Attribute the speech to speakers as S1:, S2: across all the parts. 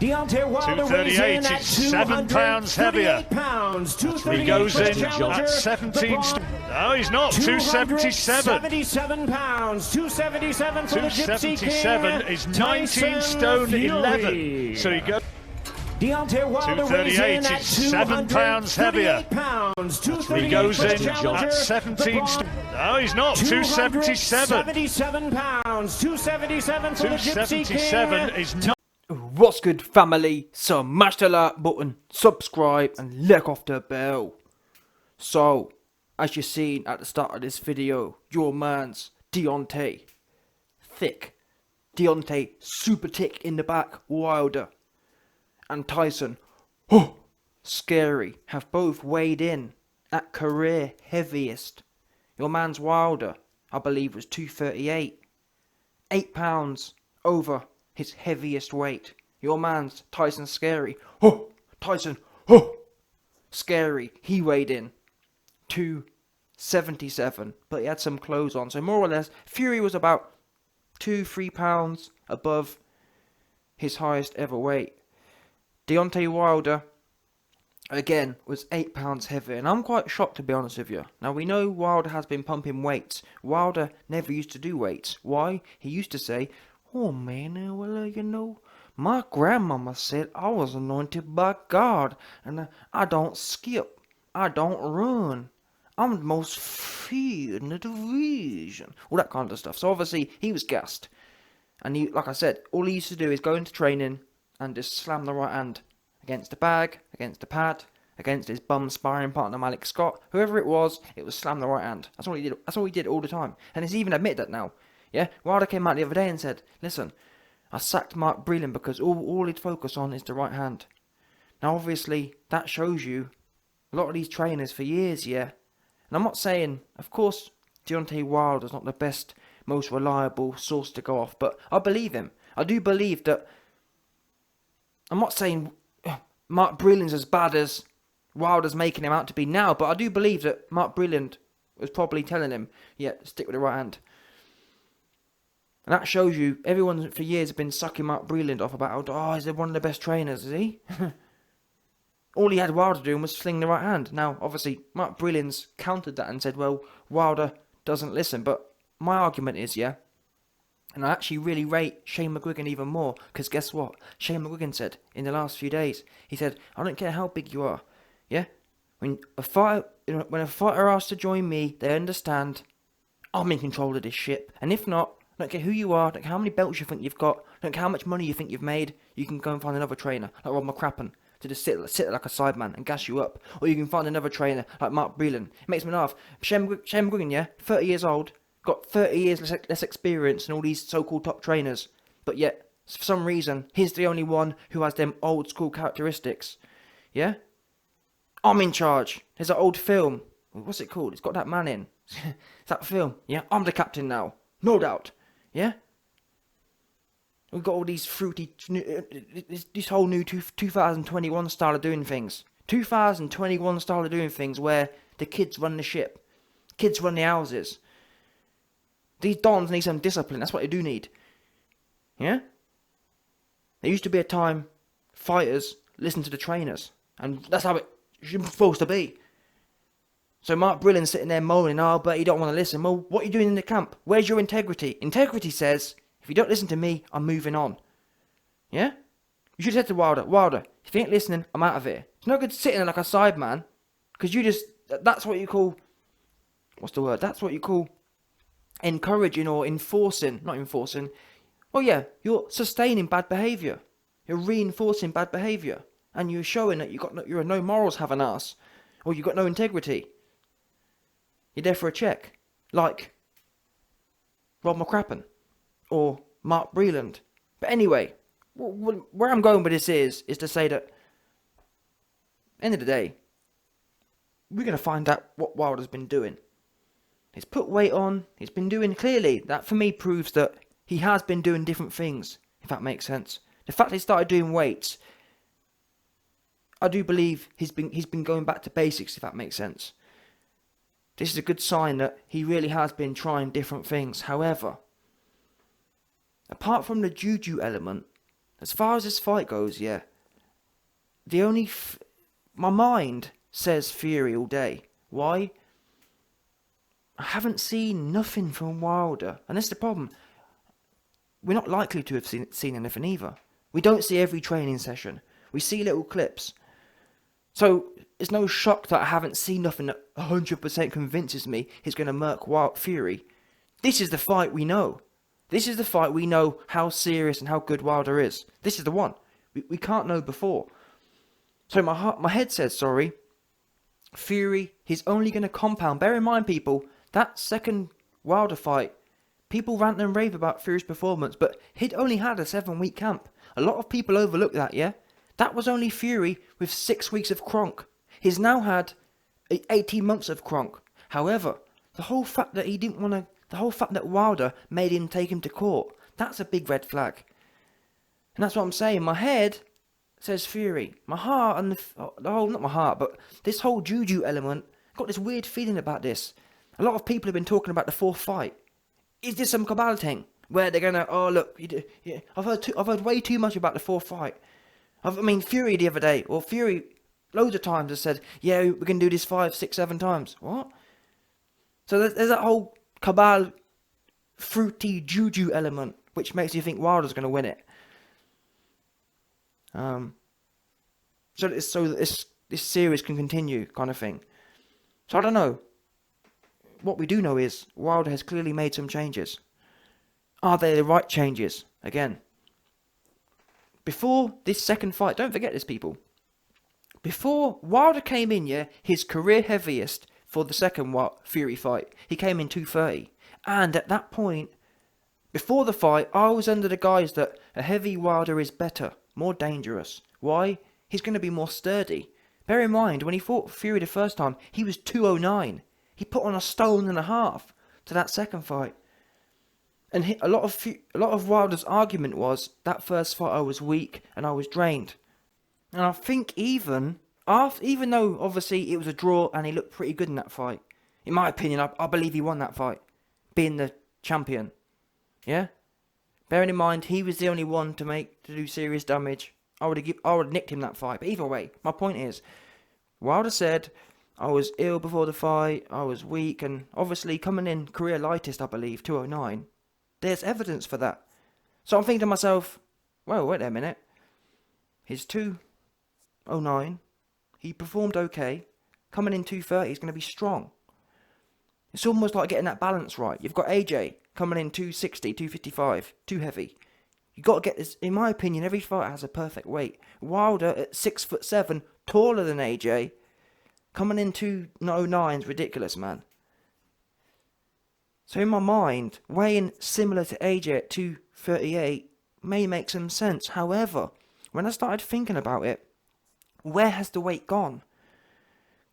S1: Deontay Wilder weighs in at
S2: 7 pounds heavier.
S1: Pounds,
S2: He goes in at 17. No, he's not. 277.
S1: 77 pounds. 277 for the Gypsy
S2: 277
S1: King.
S2: is 19 stone 11. So he goes.
S1: Deontay Wilder weighs in at
S2: 7 pounds heavier.
S1: Pounds.
S2: He goes in at 17. No, he's not. 277.
S1: 77 pounds. 277 for the Gypsy
S2: 277
S1: King.
S2: is not.
S3: What's good, family? Smash the like button, subscribe and lick off the bell. So, as you've seen at the start of this video, your man's Deontay, thick. Deontay, super thick in the back, Wilder. And Tyson, scary, have both weighed in at career heaviest. Your man's Wilder, I believe, was 238. 8 pounds over his heaviest weight. Your man's Tyson Scary. Tyson, Scary. He weighed in 277, but he had some clothes on. So more or less, Fury was about 2-3 pounds above his highest ever weight. Deontay Wilder, again, was 8 pounds heavier. And I'm quite shocked, to be honest with you. Now, we know Wilder has been pumping weights. Wilder never used to do weights. Why? He used to say, "Oh man, well, you know, my grandmama said I was anointed by God, and I don't skip, I don't run, I'm the most feared in the division," all that kind of stuff. So obviously he was gassed, and he, like I said, all he used to do is go into training and just slam the right hand against the bag, against the pad, against his bum sparring partner Malik Scott, whoever it was slam the right hand. That's all he did. That's all he did all the time, and he's even admitted that now. Yeah, Wilder came out the other day and said, "Listen, I sacked Mark Breland because all he'd focus on is the right hand." Now, obviously, that shows you a lot of these trainers for years, yeah. And I'm not saying, of course, Deontay Wilder's not the best, most reliable source to go off, but I believe him. I do believe that. I'm not saying Mark Breland's as bad as Wilder's making him out to be now, but I do believe that Mark Breland was probably telling him, yeah, stick with the right hand. And that shows you, everyone for years has been sucking Mark Breland off about, oh, he's one of the best trainers, is he? All he had Wilder doing was sling the right hand. Now, obviously, Mark Breland's countered that and said, well, Wilder doesn't listen. But my argument is, yeah, and I actually really rate Shane McGuigan even more, because guess what? Shane McGuigan said in the last few days, he said, I don't care how big you are, yeah? When a fighter asks to join me, they understand I'm in control of this ship. And if not, I don't care who you are, I don't care how many belts you think you've got, I don't care how much money you think you've made, you can go and find another trainer, like Rob McCrappen, to just sit there like a sideman and gas you up. Or you can find another trainer, like Mark Breland. It makes me laugh. Shane McGuigan, yeah, 30 years old, got 30 years less experience than all these so-called top trainers. But yet, for some reason, he's the only one who has them old school characteristics. Yeah? I'm in charge. There's an old film. What's it called? It's got that man in. It's that film. Yeah? I'm the captain now. No doubt. Yeah? We've got all these fruity, this whole new 2021 style of doing things. 2021 style of doing things where the kids run the ship. Kids run the houses. These dons need some discipline. That's what they do need. Yeah? There used to be a time fighters listened to the trainers. And that's how it's supposed to be. So Mark Breland's sitting there moaning, oh, but you don't want to listen. Well, what are you doing in the camp? Where's your integrity? Integrity says, if you don't listen to me, I'm moving on. Yeah? You should have said to Wilder, if you ain't listening, I'm out of here. It's no good sitting there like a sideman, because that's what you call, what's the word? That's what you call encouraging or enforcing, not enforcing. Oh yeah, you're sustaining bad behaviour. You're reinforcing bad behaviour. And you're showing that you're no morals have an ass. Or you've got no integrity. You're there for a check. Like Rob McCrappen. Or Mark Breland. But anyway, where I'm going with this is to say that, end of the day, we're going to find out what Wilder's been doing. He's put weight on. He's been doing, clearly, that for me proves that he has been doing different things, if that makes sense. The fact he started doing weights, I do believe he's been going back to basics, if that makes sense. This is a good sign that he really has been trying different things. However, apart from the juju element, as far as this fight goes, yeah, the only... my mind says Fury all day. Why? I haven't seen nothing from Wilder. And that's the problem. We're not likely to have seen anything either. We don't see every training session. We see little clips. So it's no shock that I haven't seen nothing that 100% convinces me he's going to murk Fury. This is the fight we know. This is the fight we know how serious and how good Wilder is. This is the one. We can't know before. So my head says, sorry, Fury, he's only going to compound. Bear in mind, people, that second Wilder fight, people rant and rave about Fury's performance, but he'd only had a 7-week camp. A lot of people overlook that, yeah? That was only Fury with 6 weeks of Kronk. He's now had 18 months of Kronk. However, the whole fact that he didn't want to... the whole fact that Wilder made him take him to court, that's a big red flag. And that's what I'm saying. My head says Fury. My heart and the whole... not my heart, but this whole juju element, I've got this weird feeling about this. A lot of people have been talking about the fourth fight. Is this some cabal thing? Where they're gonna... oh, look... yeah, I've heard way too much about the fourth fight. I mean, Fury the other day, or Fury loads of times has said, yeah, we can do this 5, 6, 7 times. What? So there's that whole cabal, fruity juju element, which makes you think Wilder's going to win it. So that this series can continue, kind of thing. So I don't know. What we do know is Wilder has clearly made some changes. Are they the right changes? Again, before this second fight, don't forget this, people. Before Wilder came in, yeah, his career heaviest for the second Fury fight, he came in 230. And at that point, before the fight, I was under the guise that a heavy Wilder is better, more dangerous. Why? He's going to be more sturdy. Bear in mind, when he fought Fury the first time, he was 209. He put on a stone and a half to that second fight. And a lot of Wilder's argument was, that first fight I was weak and I was drained. And I think even though obviously it was a draw and he looked pretty good in that fight, in my opinion, I believe he won that fight, being the champion. Yeah? Bearing in mind, he was the only one to do serious damage. I would have nicked him that fight. But either way, my point is, Wilder said, I was ill before the fight, I was weak, and obviously coming in career lightest, I believe, 209. There's evidence for that. So I'm thinking to myself, well, wait a minute. He's 209. He performed okay. Coming in 230, he's going to be strong. It's almost like getting that balance right. You've got AJ coming in 260, 255, too heavy. You've got to get this, in my opinion, every fighter has a perfect weight. Wilder at 6'7", taller than AJ, coming in 209 is ridiculous, man. So in my mind, weighing similar to AJ at 238 may make some sense. However, when I started thinking about it, where has the weight gone?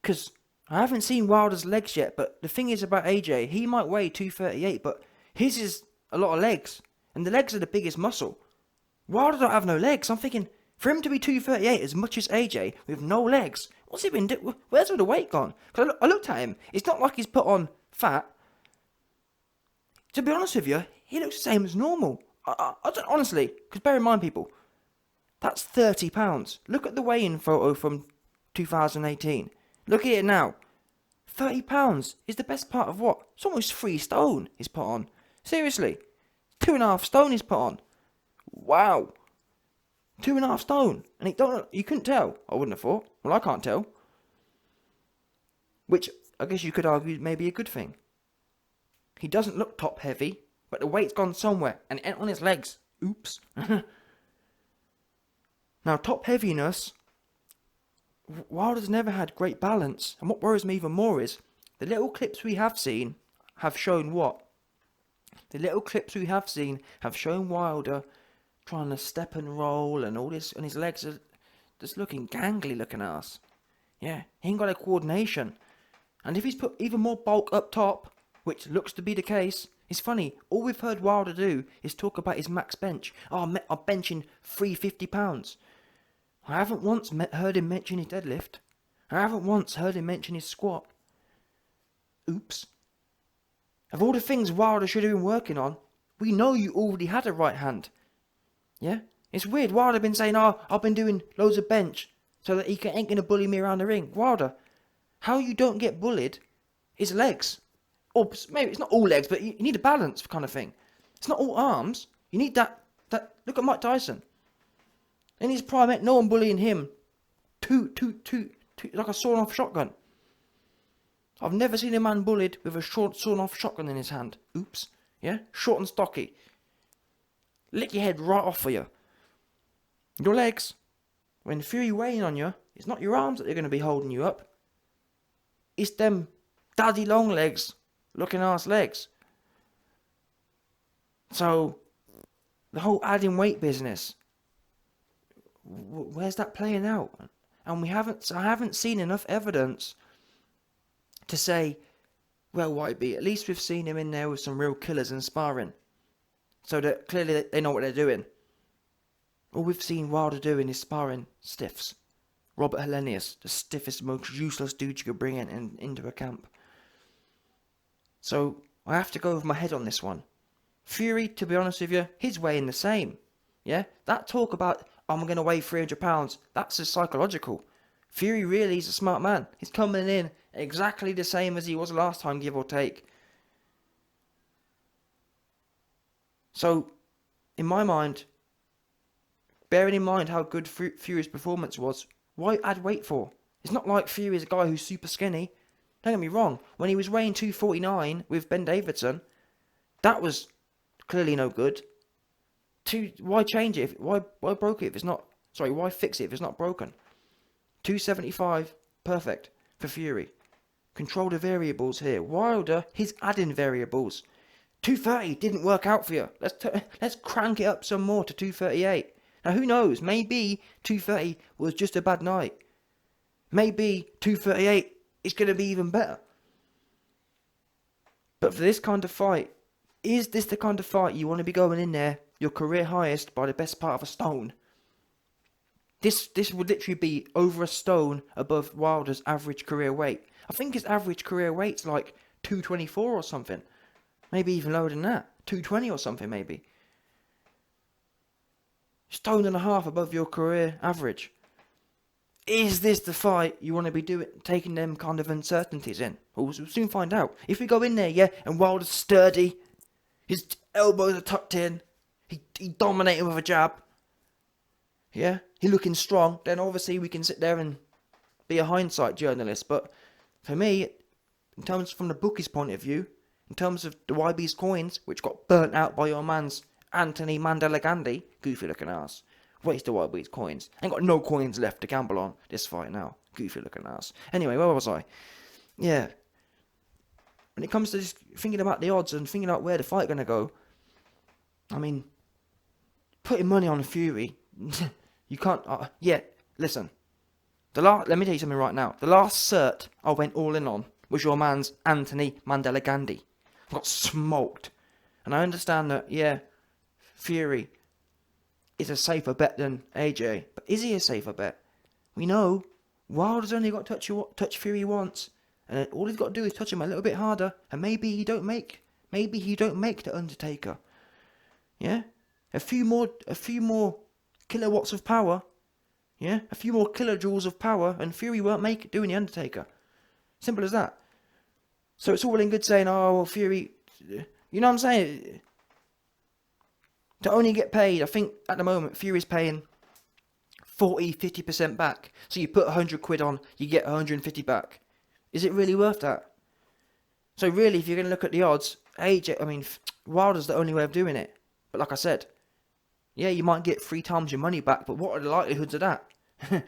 S3: Because I haven't seen Wilder's legs yet, but the thing is about AJ, he might weigh 238, but his is a lot of legs. And the legs are the biggest muscle. Wilder don't have no legs. I'm thinking, for him to be 238 as much as AJ with no legs, what's he been doing? Where's all the weight gone? Because I looked at him. It's not like he's put on fat. To be honest with you, he looks the same as normal. I don't, honestly, because bear in mind, people, that's 30 pounds. Look at the weigh-in photo from 2018. Look at it now. 30 pounds is the best part of what? It's almost 3 stone he's put on. Seriously. 2.5 stone he's put on. Wow. 2.5 stone. And you couldn't tell. I wouldn't have thought. Well, I can't tell. Which, I guess you could argue may be a good thing. He doesn't look top heavy, but the weight's gone somewhere, and it ain't on his legs. Oops. Now, top heaviness, Wilder's never had great balance, and what worries me even more is, the little clips we have seen have shown what? The little clips we have seen have shown Wilder trying to step and roll and all this, and his legs are just looking gangly looking ass. Yeah, he ain't got a coordination. And if he's put even more bulk up top, which looks to be the case, it's funny, all we've heard Wilder do is talk about his max bench. Oh, I'm benching 350 pounds. I haven't once heard him mention his deadlift. I haven't once heard him mention his squat. Oops. Of all the things Wilder should have been working on, we know you already had a right hand. Yeah? It's weird. Wilder been saying, oh, I've been doing loads of bench so that ain't going to bully me around the ring. Wilder, how you don't get bullied is legs. Or maybe it's not all legs, but you need a balance kind of thing. It's not all arms. You need that. Look at Mike Tyson. In his prime, no one bullying him. Like a sawn-off shotgun. I've never seen a man bullied with a short sawn-off shotgun in his hand. Oops. Yeah? Short and stocky. Lick your head right off for you. Your legs. When Fury weighing on you, it's not your arms that are going to be holding you up. It's them daddy long legs. Looking ass legs. So, the whole adding weight business. Where's that playing out? And I haven't seen enough evidence to say, well, Whiteby, at least we've seen him in there with some real killers in sparring. So that clearly they know what they're doing. All we've seen Wilder doing is sparring stiffs. Robert Hellenius, the stiffest, most useless dude you could bring into a camp. So, I have to go with my head on this one. Fury, to be honest with you, he's weighing the same. Yeah? That talk about, I'm going to weigh 300 pounds, that's just psychological. Fury really is a smart man. He's coming in exactly the same as he was last time, give or take. So, in my mind, bearing in mind how good Fury's performance was, why add weight for? It's not like Fury's a guy who's super skinny. Don't get me wrong. When he was weighing 249 with Ben Davidson, that was clearly no good. Why change it? Why broke it if it's not... Sorry, why fix it if it's not broken? 275, perfect for Fury. Control the variables here. Wilder, he's adding variables. 230 didn't work out for you. Let's crank it up some more to 238. Now who knows? Maybe 230 was just a bad night. Maybe 238 is going to be even better. But for this kind of fight, is this the kind of fight you want to be going in there, your career highest by the best part of a stone? This would literally be over a stone above Wilder's average career weight. I think his average career weight's like 224 or something. Maybe even lower than that. 220 or something maybe. Stone and a half above your career average. Is this the fight you want to be taking them kind of uncertainties in? We'll soon find out. If we go in there, yeah, and Wilder's sturdy, his elbows are tucked in, he dominating with a jab, yeah, he looking strong, then obviously we can sit there and be a hindsight journalist. But for me, in terms from the bookie's point of view, in terms of the YB's coins, which got burnt out by your man's Anthony Mandela Gandhi, goofy looking ass. Waste of YB's coins. Ain't got no coins left to gamble on this fight now. Goofy looking ass. Anyway, where was I? Yeah. When it comes to just thinking about the odds and thinking about where the fight gonna go, I mean, putting money on Fury, you can't. Yeah, listen. Let me tell you something right now. The last cert I went all in on was your man's Anthony Mandela Gandhi. I got smoked, and I understand that. Yeah, Fury is a safer bet than AJ, but is he a safer bet? We know Wilder's only got to touch Fury once, and all he's got to do is touch him a little bit harder, and maybe he don't make the Undertaker. Yeah, a few more kilowatts of power. Yeah, a few more kilojoules of power, and Fury won't doing the Undertaker. Simple as that. So it's all well and good saying, oh, well, Fury, you know what I'm saying? To only get paid, I think at the moment Fury's paying 40-50% back. So you put 100 quid on, you get 150 back. Is it really worth that? So really, if you're going to look at the odds, Wilder's the only way of doing it. But like I said, yeah, you might get 3 times your money back, but what are the likelihoods of that?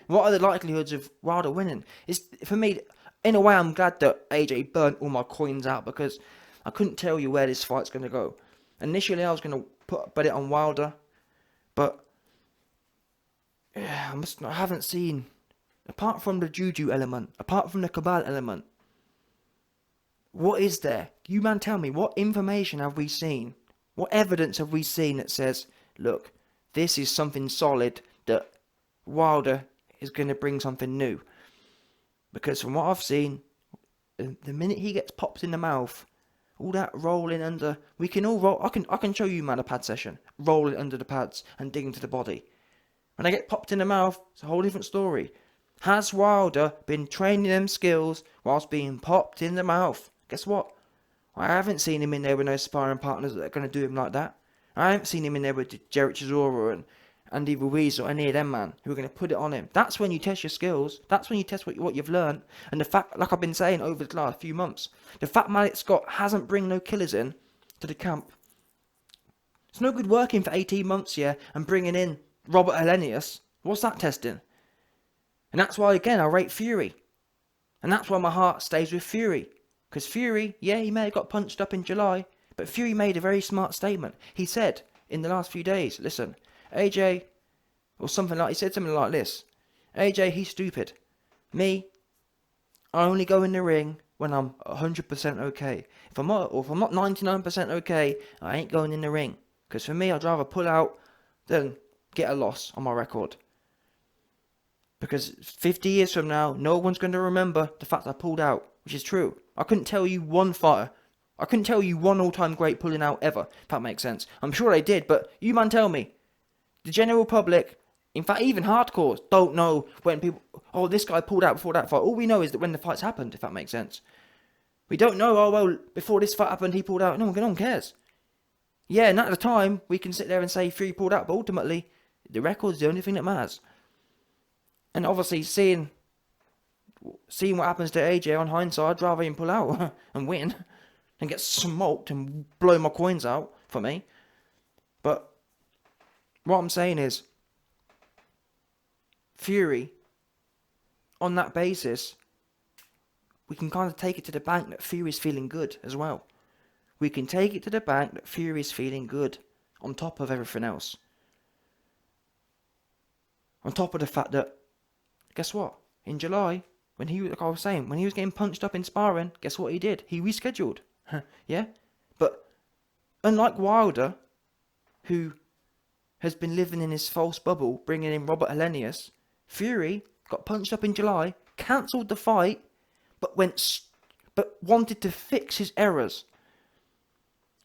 S3: What are the likelihoods of Wilder winning? For me, in a way, I'm glad that AJ burnt all my coins out, because I couldn't tell you where this fight's going to go. Initially, I was going to bet it on Wilder, but yeah, I haven't seen, apart from the juju element, apart from the cabal element, what is there? You man tell me, what information have we seen? What evidence have we seen that says, look, this is something solid, that Wilder is going to bring something new? Because from what I've seen, the minute he gets popped in the mouth, all that rolling under, we can all roll. I can show you, man, a pad session, rolling under the pads and digging to the body. When I get popped in the mouth, it's a whole different story. Has Wilder been training them skills whilst being popped in the mouth? Guess what? I haven't seen him in there with no sparring partners that are going to do him like that. I haven't seen him in there with Jarrett Chisora and Andy Ruiz or any of them, man, who are going to put it on him. That's when you test your skills. That's when you test what you've learned. And the fact, like I've been saying over the last few months, the fact Malik Scott hasn't bring no killers in to the camp. It's no good working for 18 months, yeah, and bringing in Robert Helenius. What's that testing? And that's why, again, I rate Fury. And that's why my heart stays with Fury. Because Fury, yeah, he may have got punched up in July, but Fury made a very smart statement. He said in the last few days, listen, AJ, or something like, he said something like this. AJ, he's stupid. Me, I only go in the ring when I'm 100% okay. If I'm not 99% okay, I ain't going in the ring. Because for me, I'd rather pull out than get a loss on my record. Because 50 years from now, no one's going to remember the fact I pulled out, which is true. I couldn't tell you one fighter. I couldn't tell you one all-time great pulling out ever, if that makes sense. I'm sure they did, but you man tell me. The general public, in fact even hardcores, don't know when people, oh, this guy pulled out before that fight. All we know is that when the fights happened, if that makes sense. We don't know, oh well, before this fight happened he pulled out. No one cares. Yeah, and at the time, we can sit there and say Fury pulled out, but ultimately, the record's the only thing that matters. And obviously, seeing what happens to AJ on hindsight, I'd rather him pull out and win and get smoked and blow my coins out for me. But what I'm saying is, Fury, on that basis, we can kind of take it to the bank that Fury's feeling good as well. We can take it to the bank that Fury's feeling good on top of everything else. On top of the fact that, guess what? In July, when he, like I was saying, when he was getting punched up in sparring, guess what he did? He rescheduled. Yeah? But unlike Wilder, who has been living in his false bubble, bringing in Robert Helenius, Fury got punched up in July, cancelled the fight, but wanted to fix his errors.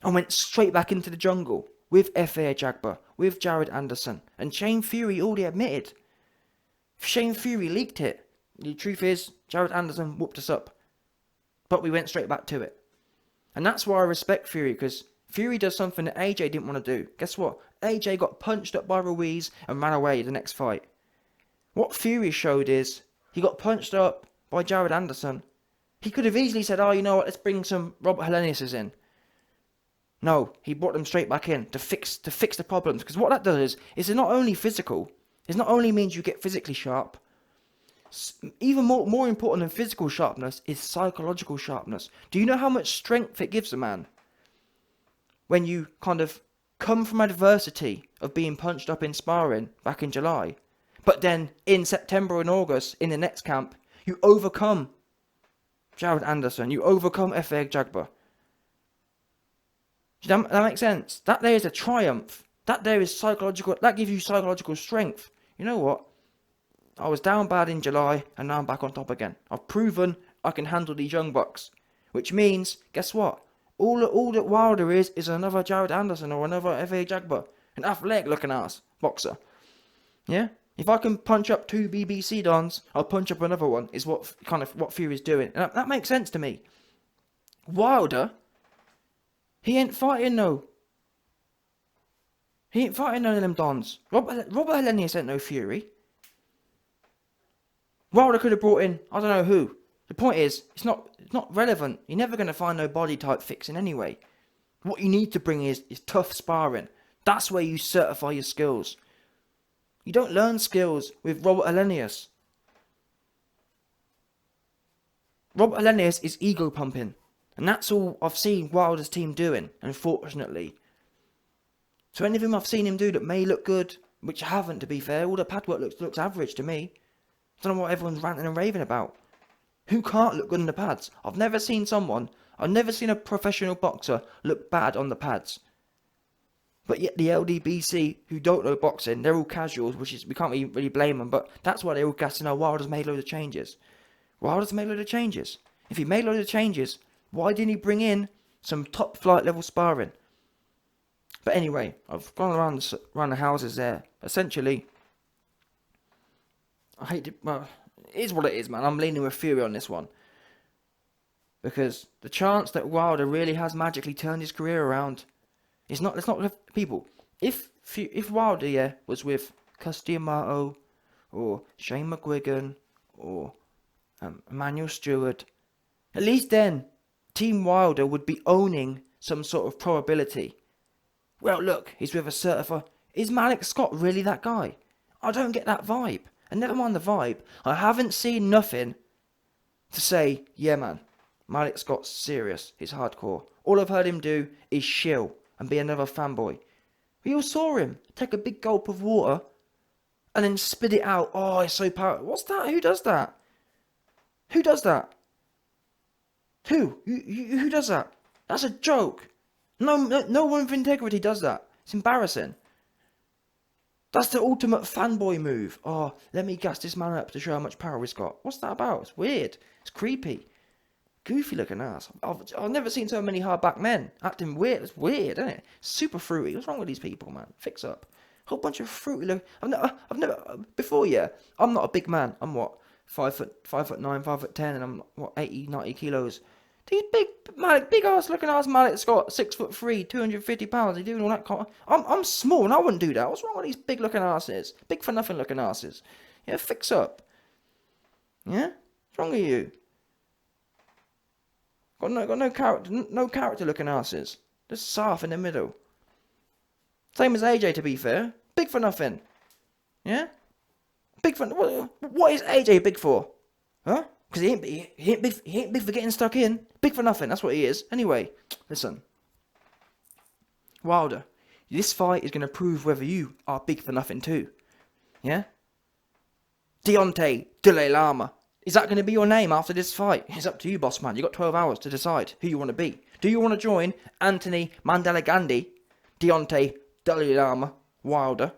S3: And went straight back into the jungle with F.A. Jagba, with Jared Anderson. And Shane Fury already admitted. Shane Fury leaked it. The truth is, Jared Anderson whooped us up. But we went straight back to it. And that's why I respect Fury, because Fury does something that AJ didn't want to do. Guess what? AJ got punched up by Ruiz and ran away the next fight. What Fury showed is, he got punched up by Jared Anderson. He could have easily said, oh, you know what, let's bring some Robert Helenius in. No, he brought them straight back in to fix the problems. Because what that does is it's not only physical. It not only means you get physically sharp. Even more important than physical sharpness is psychological sharpness. Do you know how much strength it gives a man? When you kind of come from adversity of being punched up in sparring back in July. But then in September and August, in the next camp, you overcome Jared Anderson. You overcome F.A. Jagba. That makes sense. That there is a triumph. That there is psychological. That gives you psychological strength. You know what? I was down bad in July, and now I'm back on top again. I've proven I can handle these young bucks. Which means, guess what? All that Wilder is another Jared Anderson or another F.A. Jagba. An athletic looking ass boxer. Yeah? If I can punch up 2 BBC dons, I'll punch up another one, is what Fury's doing. And that makes sense to me. Wilder, he ain't fighting no. He ain't fighting none of them dons. Robert Helenius ain't no Fury. Wilder could have brought in, I don't know who. The point is, it's not relevant. You're never going to find no body type fixing anyway. What you need to bring is tough sparring. That's where you certify your skills. You don't learn skills with Robert Helenius. Robert Helenius is ego pumping. And that's all I've seen Wilder's team doing, unfortunately. So anything I've seen him do that may look good, which I haven't to be fair, all the pad work looks average to me. I don't know what everyone's ranting and raving about. Who can't look good in the pads? I've never seen a professional boxer look bad on the pads. But yet the LDBC, who don't know boxing, they're all casuals, we can't really blame them, but that's why they're all gassing, oh, Wilder's made loads of changes. Wilder's made loads of changes. If he made loads of changes, why didn't he bring in some top flight level sparring? But anyway, I've gone around the houses there. Essentially, I hate it. Well, it is what it is, man. I'm leaning with Fury on this one. Because the chance that Wilder really has magically turned his career around, it's not people. If Wilder was with Cus D'Amato or Shane McGuigan or Emmanuel Stewart, at least then Team Wilder would be owning some sort of probability. Well, look, he's with a certified. Is Malik Scott really that guy? I don't get that vibe. And never mind the vibe, I haven't seen nothing to say, yeah, man, Malik Scott's serious. He's hardcore. All I've heard him do is shill and be another fanboy. We all saw him take a big gulp of water and then spit it out. Oh, it's so powerful. What's that? Who does that? Who does that? Who does that? That's a joke. No one with integrity does that. It's embarrassing. That's the ultimate fanboy move. Oh, let me gas this man up to show how much power he's got. What's that about? It's weird. It's creepy. Goofy looking ass. I've never seen so many hardback men acting weird. It's weird, isn't it? Super fruity. What's wrong with these people, man? Fix up. Whole bunch of fruity look. I've never before. Yeah, I'm not a big man. I'm what 5'9", 5'10", and I'm what 80, 90 kilos. These big ass looking ass Malik Scott, 6'3", 250 pounds. They doing all that. I'm small and I wouldn't do that. What's wrong with these big looking asses? Big for nothing looking asses. Yeah, fix up. Yeah, what's wrong with you? Got no character looking asses. Just soft in the middle. Same as AJ, to be fair. Big for nothing. Yeah? Big for... What is AJ big for? Huh? Because he ain't big for getting stuck in. Big for nothing, that's what he is. Anyway, listen. Wilder, this fight is going to prove whether you are big for nothing too. Yeah? Deontay Dalai Lama. Is that going to be your name after this fight? It's up to you, boss man. You've got 12 hours to decide who you want to be. Do you want to join Anthony Mandela Gandhi, Deontay Dalai Lama, Wilder?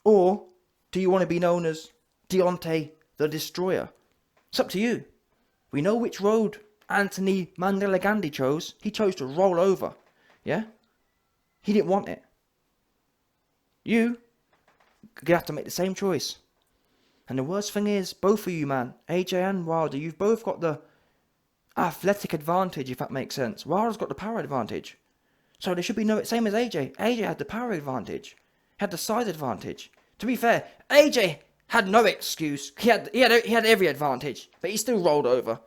S3: Or do you want to be known as Deontay the Destroyer? It's up to you. We know which road Anthony Mandela Gandhi chose. He chose to roll over. Yeah? He didn't want it. You're going to have to make the same choice. And the worst thing is, both of you, man, AJ and Wilder, you've both got the athletic advantage, if that makes sense. Wilder's got the power advantage. So there should be no... Same as AJ. AJ had the power advantage. Had the size advantage. To be fair, AJ had no excuse. He had every advantage, but he still rolled over.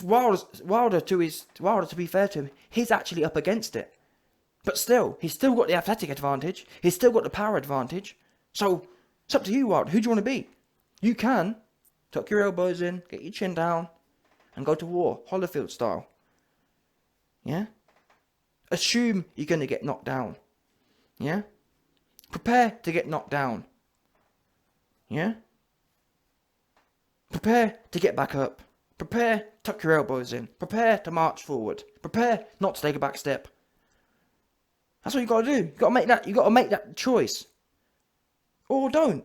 S3: Wilder, to be fair to him, he's actually up against it. But still, he's still got the athletic advantage. He's still got the power advantage. So... it's up to you, Wilder. Who do you want to be? You can tuck your elbows in, get your chin down, and go to war, Holyfield style. Yeah? Assume you're going to get knocked down. Yeah? Prepare to get knocked down. Yeah? Prepare to get back up. Prepare, tuck your elbows in. Prepare to march forward. Prepare not to take a back step. That's what you got to do. You got to make that choice. Or don't.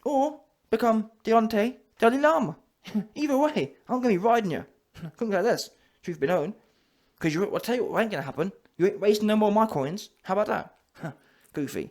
S3: Or become Deontay Dalai Lama. Either way, I'm going to be riding you. Couldn't go like this. Truth be known. Because I'll tell you what ain't going to happen. You ain't wasting no more of my coins. How about that? Goofy.